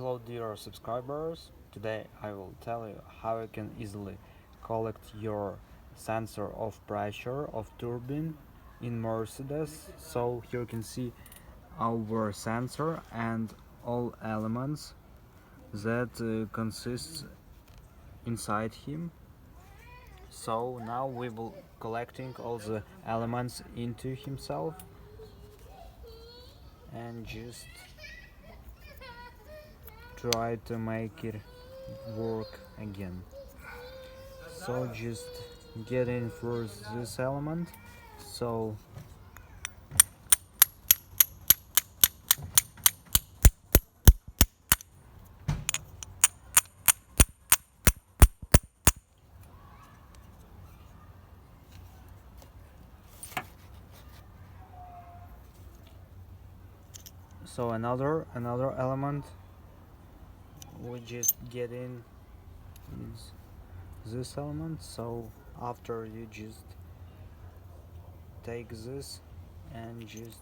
Hello dear subscribers, today I will tell you how you can easily collect your sensor of pressure of turbine in Mercedes. So here you can see our sensor and all elements that consists inside him. So now we will collecting all the elements into himself and just try to make it work again. So just get in for this element. So another element we just get in is this element. So after you just take this and just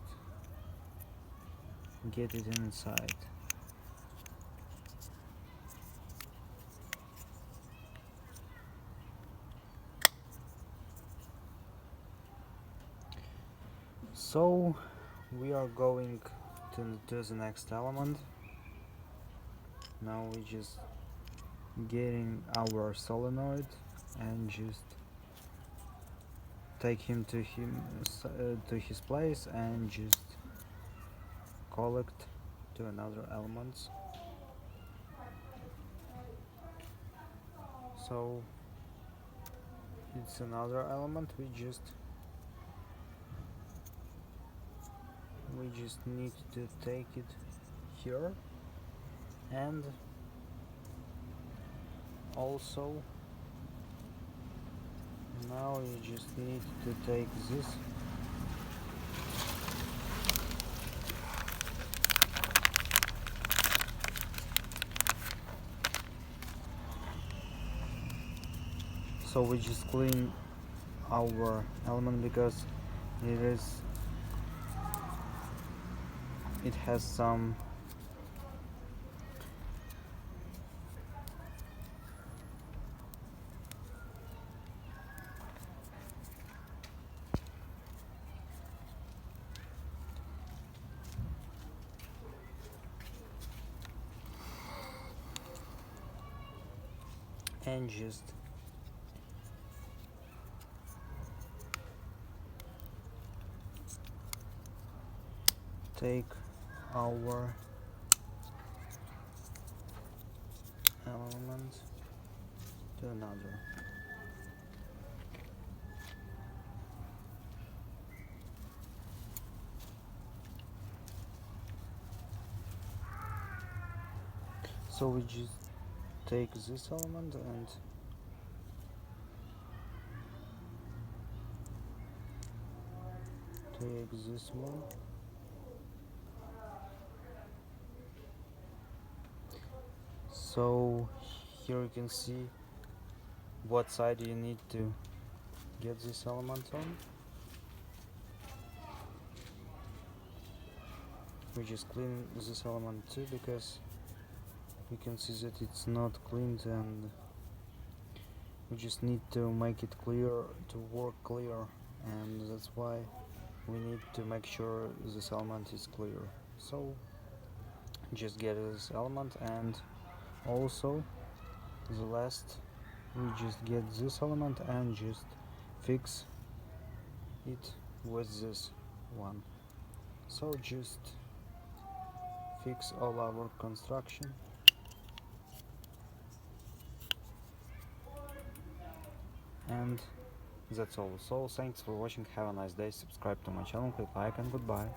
get it inside. So we are going to the next element. Now we just getting our solenoid and just take him to his place and just collect to another elements. So it's another element. We just need to take it here, and also now you just need to take this so we just clean our element because it has some and just take our element to another. So we just take this element and take this one. So here you can see what side you need to get this element on. We just clean this element too because you can see that it's not cleaned, and we just need to make it clear, to work clear, and that's why we need to make sure this element is clear. So just get this element, and also the last we just get this element and just fix it with this one. So just fix all our construction. And that's all. So thanks for watching, have a nice day, subscribe to my channel, click like, and goodbye.